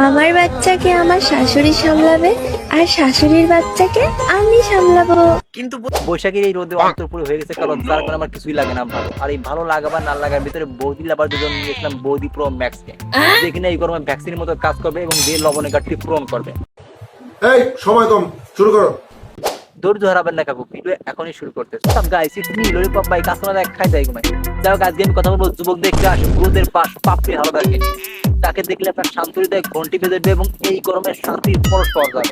আমার বাচ্চাকে আমার শাশুড়ি সামলাবে আর শাশুড়ির বাচ্চাকে আমি সামলাবো। কিন্তু বৈশাখীর এই রোদে অন্তরপুরে হয়ে গেছে কারণ যার কারণে আমার কিছুই লাগে না ভালো। আর এই ভালো লাগা বা না লাগার ভিতরে বৌদি লাভার দুজন নিয়ে এসলাম বৌদি প্রো ম্যাক্স কে, যেখানে এই গরমে ভ্যাকসিনের মতো কাজ করবে এবং যে লবণের ঘাটতি পূরণ করবে। এই সময় কম, শুরু করো। ধৈর্য হারাবেন না কাকু, ভিডিও এখনই শুরু করতে। সব গাইস ইটস মি ললিপপ ভাই, কাস্টমার এক খাই যায় ঘুমাই। যাও আজকে আমি কথা বলবো যুবক দেখতে আসে গুরুদের পাপড়ি হালদারকে। তাকে দেখলে আপনার শান্তি হৃদয় ঘন্টি বেজে দেবে এবং এই গরমে শান্তির পরশ পাওয়া যাবে।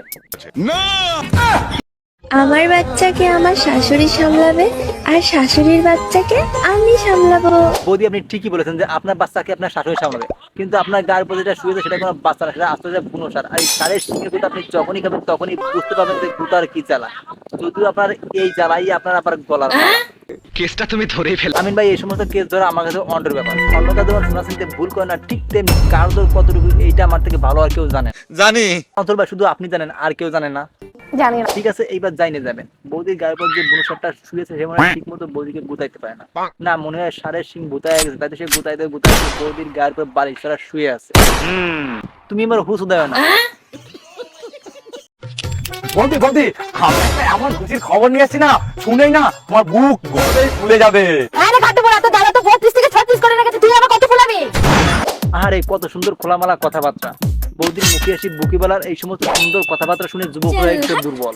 আমার বাচ্চাকে আমার শাশুড়ি সামলাবে আর শাশুড়ির বাচ্চাকে আমি সামলাবো। বৌদি আপনি ঠিকই বলেছেন যে আপনার বাচ্চাকে আপনার শাশুড়ি সামলাবে, কিন্তু আপনার গায়ের উপর যেটা শুয়েছে সেটা কোনো বাচ্চা না, সেটা আসলে বুনো সার। আর এই সারের শিঙের কথা আপনি যখনই খাবেন তখনই বুঝতে পারবেন যে গুতার কি জ্বালা। যদিও আপনার এই জ্বালাই আপনার আবার গলার কেসটা তুমি ধরেই ফেল। আমিন ভাই এই সমস্ত কেস ধরা আমার কাছে অন্ডের ব্যাপার। অন্য কাজ শোনা শুনতে ভুল করে না, ঠিক তেমনি কার দর কতটুকু এইটা আমার থেকে ভালো আর কেউ জানে জানি অন্তর ভাই, শুধু আপনি জানেন আর কেউ জানে না। জানি না। ঠিক আছে, এইবার যাইনে যাবেন। বৌদির গায়ের উপর যে বুনুসারটা শুয়েছে সে মনে হয় ঠিক মতো বৌদিকে গুতাইতে পারে না। না মনে হয় সারের সিং গুতায় গেছে, তাই তো সে গুতাইতে গুতাইতে বৌদির গায়ের উপর বালিশ ছাড়া শুয়ে আছে। তুমি আমার হুঁশ দেয় না। বলতে বলতে আমি একটা এমন খুশির খবর নিয়ে আসছি না, শুনেই না তোমার বুক গলেই ফুলে যাবে। আরে খাটু বড় তো দাদা তো 32 থেকে 36 করে রেখেছে, তুই আমার কত ফুলাবি? আরে কত সুন্দর খোলামেলা কথাবার্তা। বৌদির মুখে আসি বুকি বলার এই সমস্ত সুন্দর কথাবার্তা শুনে যুবক হয়ে গেছে দুর্বল।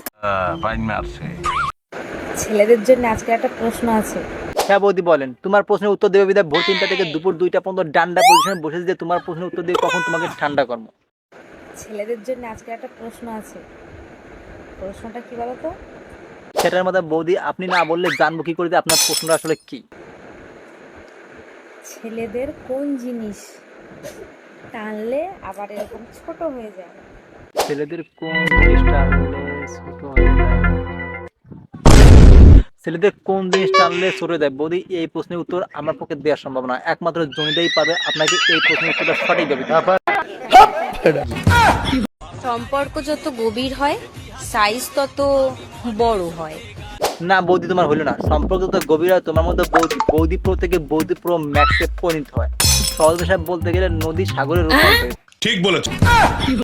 ছেলেদের জন্য আজকে একটা প্রশ্ন আছে। হ্যাঁ বৌদি বলেন। তোমার প্রশ্নের উত্তর দেবে বিদায় ভোর 3টা থেকে দুপুর 2টা পর্যন্ত ডান্ডা পজিশনে বসে যে তোমার প্রশ্নের উত্তর দিয়ে কখন তোমাকে ঠান্ডা করবো। ছেলেদের জন্য আজকে একটা প্রশ্ন আছে। প্রশ্নটা কি বলতো? সেটার মধ্যে বৌদি আপনি না বললে জানবো কি করে যে আপনার প্রশ্নটা আসলে কি। ছেলেদের কোন জিনিস টানলে আবার এরকম ছোট হয়ে যায়? ছেলেদের কোন জিনিসটা আনলে ছোট হয়ে যায়? ছেলেদের কোন জিনিস টানলে ছোট হয়ে যায়? বৌদি এই প্রশ্নের উত্তর আমার পক্ষে দেওয়া সম্ভব না, একমাত্র জনিদাই পাবে আপনাকে এই প্রশ্নের উত্তরটা সঠিকভাবে দিতে। সম্পর্ক যত গভীর হয় সাইজ তত বড় হয়। না বৌদি তোমার হলো না, সম্পর্ক তো গভীর হয় তোমার মধ্যে বৌদি বৌদি প্রো থেকে বৌদি প্রো ম্যাক্সে পরিণত হয়। সহজ ভাষায় বলতে গেলে নদী সাগরের রূপান্তরিত। ঠিক বলেছো।